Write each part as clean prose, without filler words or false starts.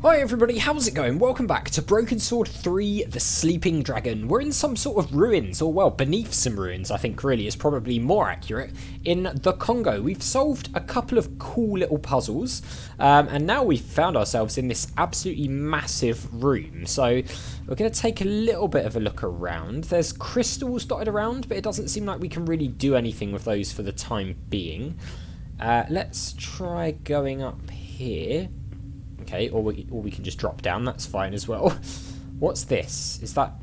Hi everybody, how's it going? Welcome back to Broken Sword 3, The Sleeping Dragon. We're in some sort of ruins, or well, beneath some ruins, I think really is probably more accurate, in the Congo. We've solved a couple of cool little puzzles, and now we've found ourselves in this absolutely massive room. So we're going to take a little bit of a look around. There's crystals dotted around, but it doesn't seem like we can really do anything with those for the time being. Let's try going up here. Okay, or we can just drop down, that's fine as well. What's this? Is that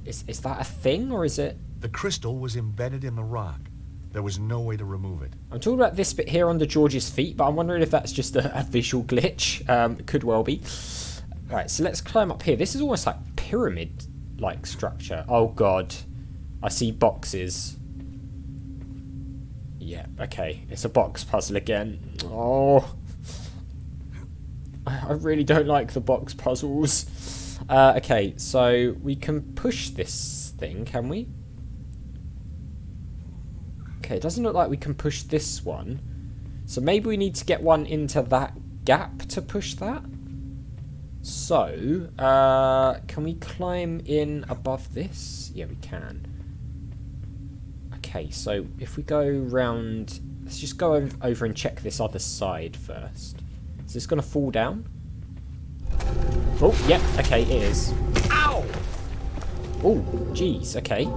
a thing, or is it? The crystal was embedded in the rock. There was no way to remove it. I'm talking about this bit here under George's feet, but I'm wondering if that's just a visual glitch. It could well be. Alright, so let's climb up here. This is almost like pyramid-like structure. Oh god. I see boxes. Yeah, okay. It's a box puzzle again. Oh. I really don't like the box puzzles. Okay, so we can push this thing, can we? Okay, it doesn't look like we can push this one. So maybe we need to get one into that gap to push that. So, can we climb in above this? Yeah, we can. Okay, so if we go round... Let's just go over and check this other side first. Is this going to fall down? Oh, yep, okay, it is. Ow! Oh, jeez, okay.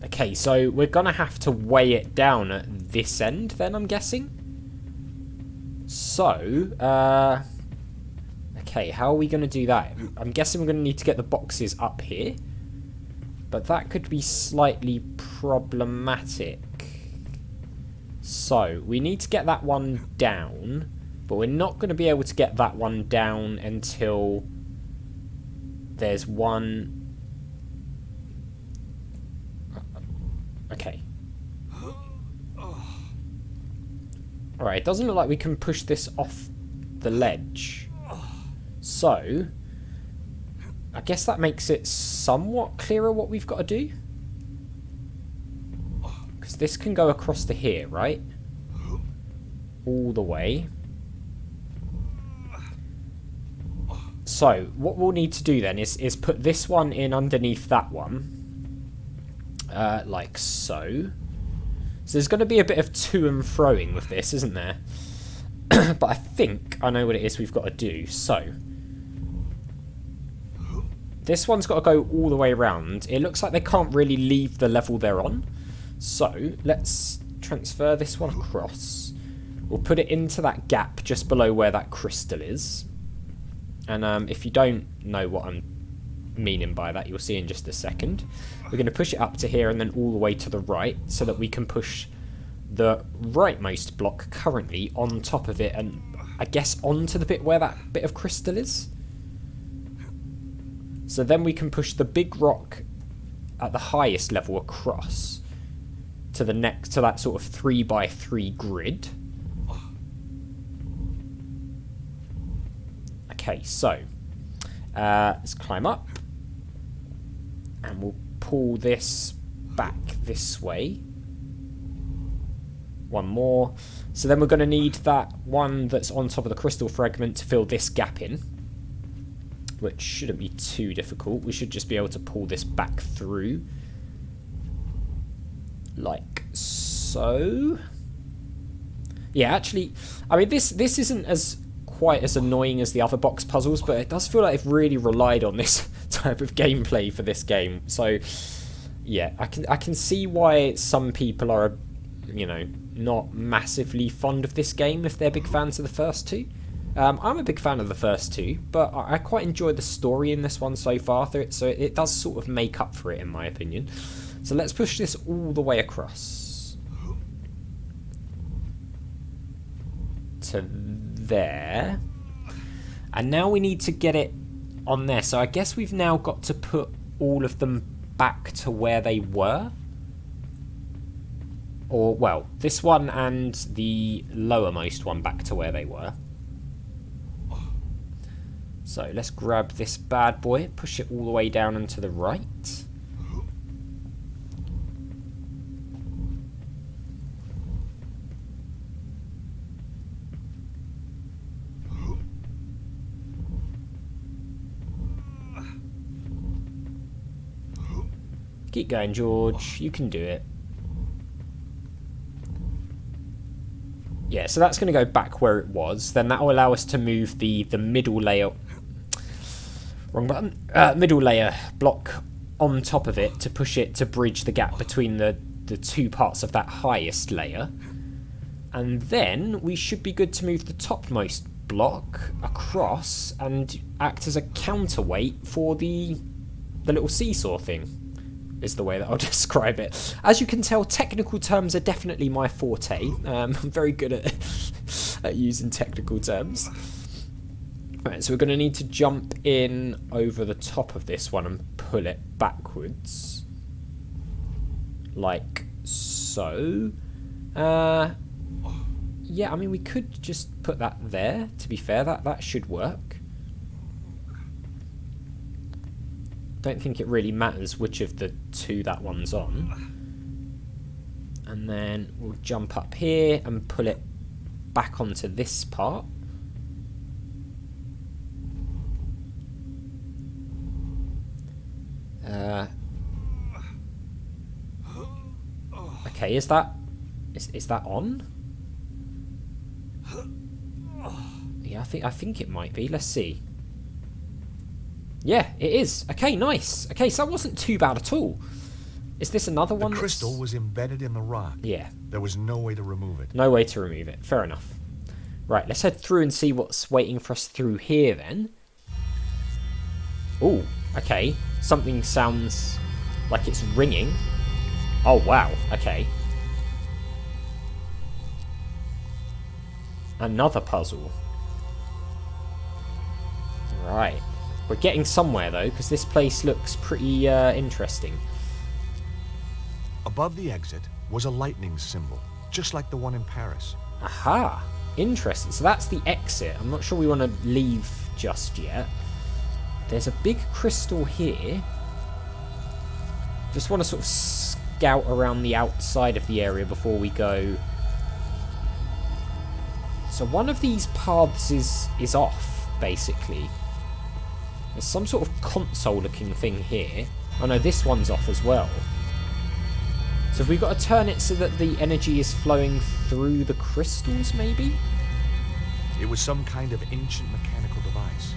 Okay, so we're going to have to weigh it down at this end, then, I'm guessing? So, okay, how are we going to do that? I'm guessing we're going to need to get the boxes up here. But that could be slightly problematic. So, we need to get that one down, but we're not going to be able to get that one down until there's one... Okay. Alright, it doesn't look like we can push this off the ledge. So, I guess that makes it somewhat clearer what we've got to do. Because this can go across to here, right? All the way. So, what we'll need to do then is put this one in underneath that one. Like so. So there's going to be a bit of to and froing with this, isn't there? But I think I know what it is we've got to do. So, this one's got to go all the way around. It looks like they can't really leave the level they're on. So, let's transfer this one across. We'll put it into that gap just below where that crystal is. And if you don't know what I'm meaning by that, you'll see in just a second. We're going to push it up to here and then all the way to the right so that we can push the rightmost block currently on top of it and I guess onto the bit where that bit of crystal is. So then we can push the big rock at the highest level across to the next, to that sort of 3x3 grid. Okay, so let's climb up and we'll pull this back this way. One more. So then we're going to need that one that's on top of the crystal fragment to fill this gap in, which shouldn't be too difficult. We should just be able to pull this back through like so. Yeah, actually, I mean this isn't as quite as annoying as the other box puzzles, but it does feel like they've really relied on this type of gameplay for this game. So yeah, I can see why some people are, you know, not massively fond of this game if they're big fans of the first two. I'm a big fan of the first two, but I quite enjoy the story in this one so far, so it does sort of make up for it in my opinion. So let's push this all the way across to there. And now we need to get it on there. So I guess we've now got to put all of them back to where they were. Or, well, this one and the lowermost one back to where they were. So let's grab this bad boy, push it all the way down and to the right. Keep going, George. You can do it. Yeah, so that's going to go back where it was. Then that will allow us to move the middle layer... Wrong button. Middle layer block on top of it to push it to bridge the gap between the two parts of that highest layer. And then we should be good to move the topmost block across and act as a counterweight for the little seesaw thing, is the way that I'll describe it. As you can tell, technical terms are definitely my forte. I'm very good at using technical terms. Right, so we're going to need to jump in over the top of this one and pull it backwards. Like so. Yeah, I mean, we could just put that there, to be fair. That should work. Don't think it really matters which of the two that one's on. And then we'll jump up here and pull it back onto this part. Okay, is that on? Yeah, I think it might be. Let's see. Yeah, it is. Okay, nice. Okay, so that wasn't too bad at all. Is this another one? The crystal was embedded in the rock. Yeah. There was no way to remove it. No way to remove it. Fair enough. Right, let's head through and see what's waiting for us through here then. Oh, okay. Something sounds like it's ringing. Oh, wow. Okay. Another puzzle. Right. We're getting somewhere, though, because this place looks pretty interesting. Above the exit was a lightning symbol, just like the one in Paris. Aha. Interesting. So that's the exit. I'm not sure we want to leave just yet. There's a big crystal here. Just want to sort of scout around the outside of the area before we go. So one of these paths is off, basically. There's some sort of console-looking thing here. Oh no, this one's off as well. So have we got to turn it so that the energy is flowing through the crystals, maybe? It was some kind of ancient mechanical device.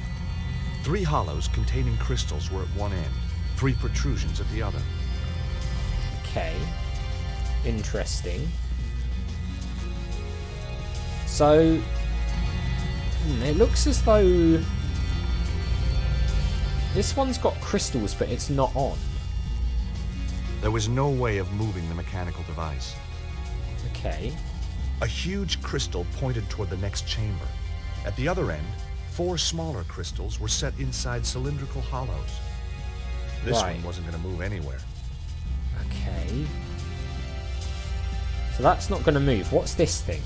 3 hollows containing crystals were at one end, 3 protrusions at the other. Okay. Interesting. So, it looks as though this one's got crystals, but it's not on. There was no way of moving the mechanical device. Okay. A huge crystal pointed toward the next chamber. At the other end, 4 smaller crystals were set inside cylindrical hollows. This Right. one wasn't going to move anywhere. Okay. So that's not going to move. What's this thing?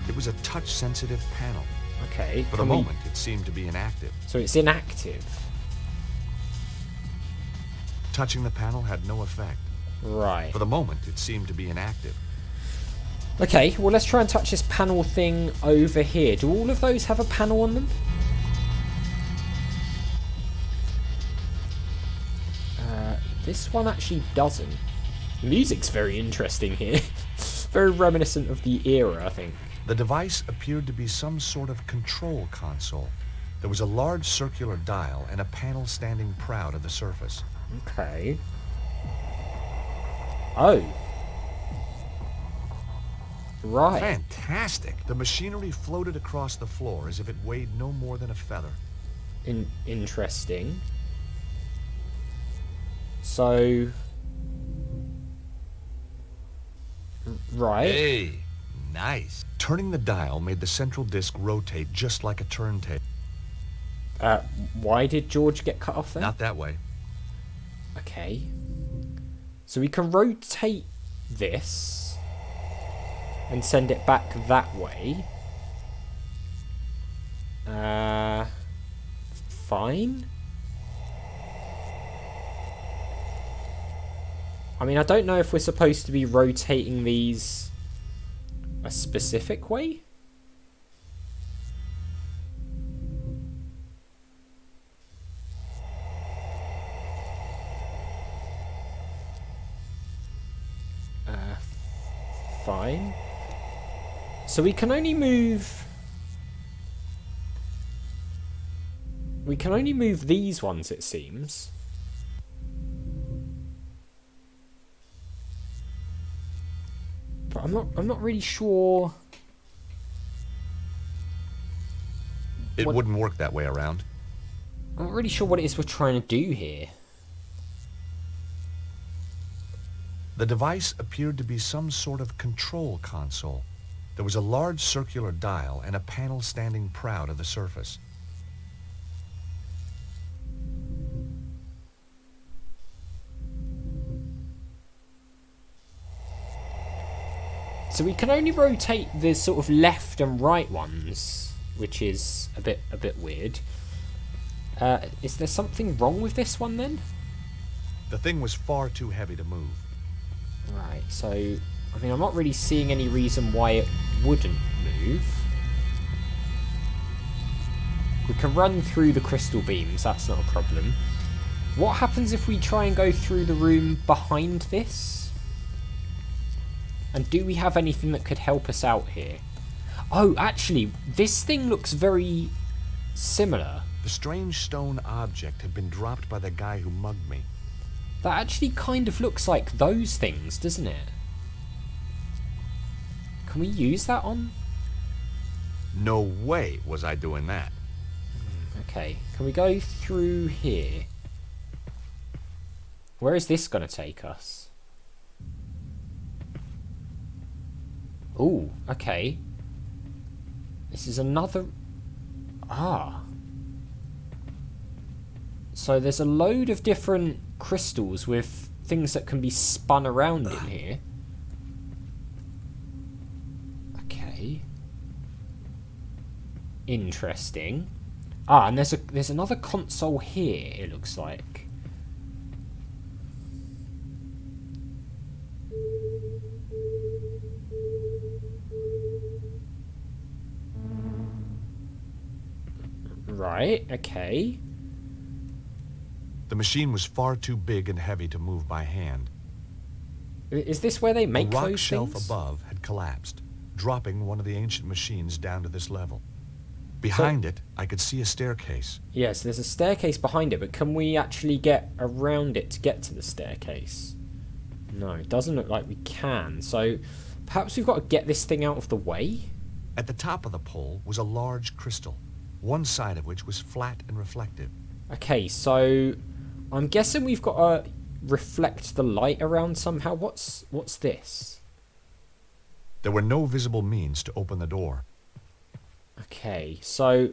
It was a touch-sensitive panel. Okay. For the moment, it seemed to be inactive. So it's inactive. Touching the panel had no effect. Right. For the moment, it seemed to be inactive. Okay, well let's try and touch this panel thing over here. Do all of those have a panel on them? This one actually doesn't. The music's very interesting here. Very reminiscent of the era, I think. The device appeared to be some sort of control console. There was a large circular dial and a panel standing proud of the surface. Okay. Oh. Right. Fantastic! The machinery floated across the floor as if it weighed no more than a feather. Interesting. So... Right. Hey, nice. Turning the dial made the central disc rotate just like a turntable. Why did George get cut off there? Not that way. Okay. So we can rotate this and send it back that way. Fine. I mean, I don't know if we're supposed to be rotating these a specific way. fine. So we can only move... We can only move these ones, it seems. But I'm not really sure... It wouldn't work that way around. I'm not really sure what it is we're trying to do here. The device appeared to be some sort of control console. There was a large circular dial and a panel standing proud of the surface. So we can only rotate the sort of left and right ones, which is a bit weird. Is there something wrong with this one then? The thing was far too heavy to move. Right, so I mean I'm not really seeing any reason why it wouldn't move. We can run through the crystal beams, that's not a problem. What happens if we try and go through the room behind this? And do we have anything that could help us out here? Oh, actually, this thing looks very similar. The strange stone object had been dropped by the guy who mugged me. That actually kind of looks like those things, doesn't it? Can we use that on? No way was I doing that. Okay, can we go through here? Where is this going to take us? Ooh, okay. This is another... Ah. So there's a load of different crystals with things that can be spun around in here. Okay. Interesting. Ah, and there's another console here, it looks like. Right, okay. The machine was far too big and heavy to move by hand. Is this where they make those things? The rock those shelf things? above had collapsed, dropping one of the ancient machines down to this level. Behind it, I could see a staircase. Yes, there's a staircase behind it, but can we actually get around it to get to the staircase? No, it doesn't look like we can. So perhaps we've got to get this thing out of the way? At the top of the pole was a large crystal, one side of which was flat and reflective. Okay, so I'm guessing we've got to reflect the light around somehow. What's this? There were no visible means to open the door. Okay, so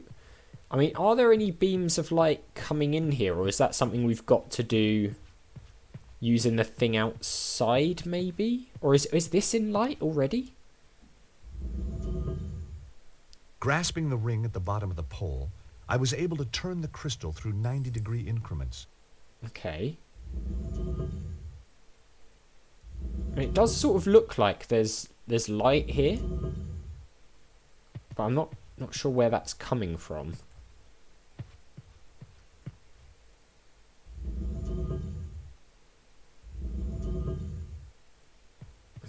I mean, are there any beams of light coming in here, or is that something we've got to do using the thing outside, maybe? Or is this in light already? Grasping the ring at the bottom of the pole, I was able to turn the crystal through 90-degree increments. Okay. And it does sort of look like there's light here, but I'm not sure where that's coming from.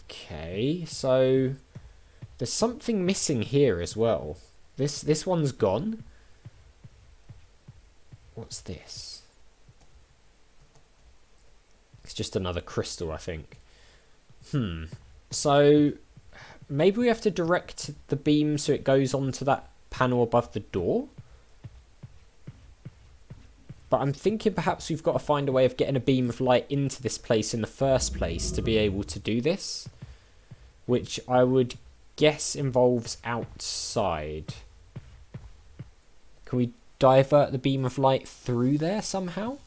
Okay, so there's something missing here as well. This one's gone. What's this? It's just another crystal, I think. So maybe we have to direct the beam so it goes onto that panel above the door. But I'm thinking perhaps we've got to find a way of getting a beam of light into this place in the first place to be able to do this, which I would guess involves outside. Can we divert the beam of light through there somehow?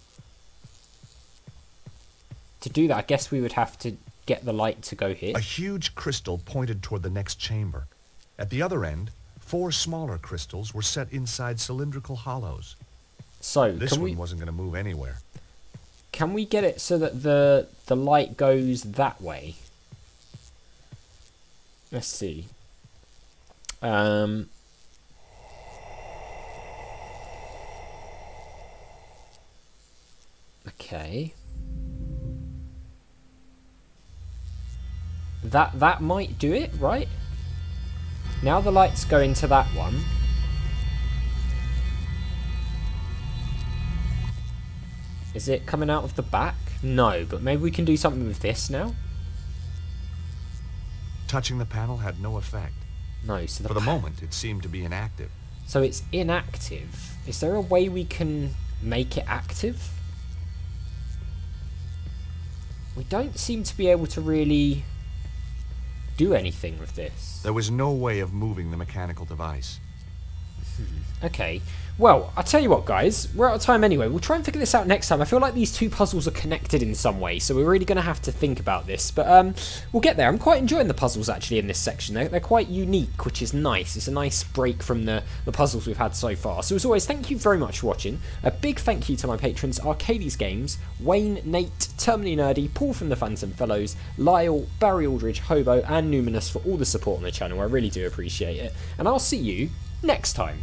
To do that, I guess we would have to get the light to go here. A huge crystal pointed toward the next chamber. At the other end, 4 smaller crystals were set inside cylindrical hollows. So This one wasn't going to move anywhere. Can we get it so that the light goes that way? Let's see. Okay. That might do it, right? Now the lights go into that one. Is it coming out of the back? No, but maybe we can do something with this now. Touching the panel had no effect. No, so For the moment, it seemed to be inactive. So it's inactive. Is there a way we can make it active? We don't seem to be able to really do anything with this. There was no way of moving the mechanical device. Okay, well, I'll tell you what, guys, we're out of time anyway. We'll try and figure this out next time. I feel like these two puzzles are connected in some way, so we're really going to have to think about this. But we'll get there. I'm quite enjoying the puzzles, actually, in this section. They're quite unique, which is nice. It's a nice break from the puzzles we've had so far. So, as always, thank you very much for watching. A big thank you to my patrons, Arcades Games, Wayne, Nate, Terminally Nerdy, Paul from the Phantom Fellows, Lyle, Barry Aldridge, Hobo, and Numinous for all the support on the channel. I really do appreciate it. And I'll see you next time.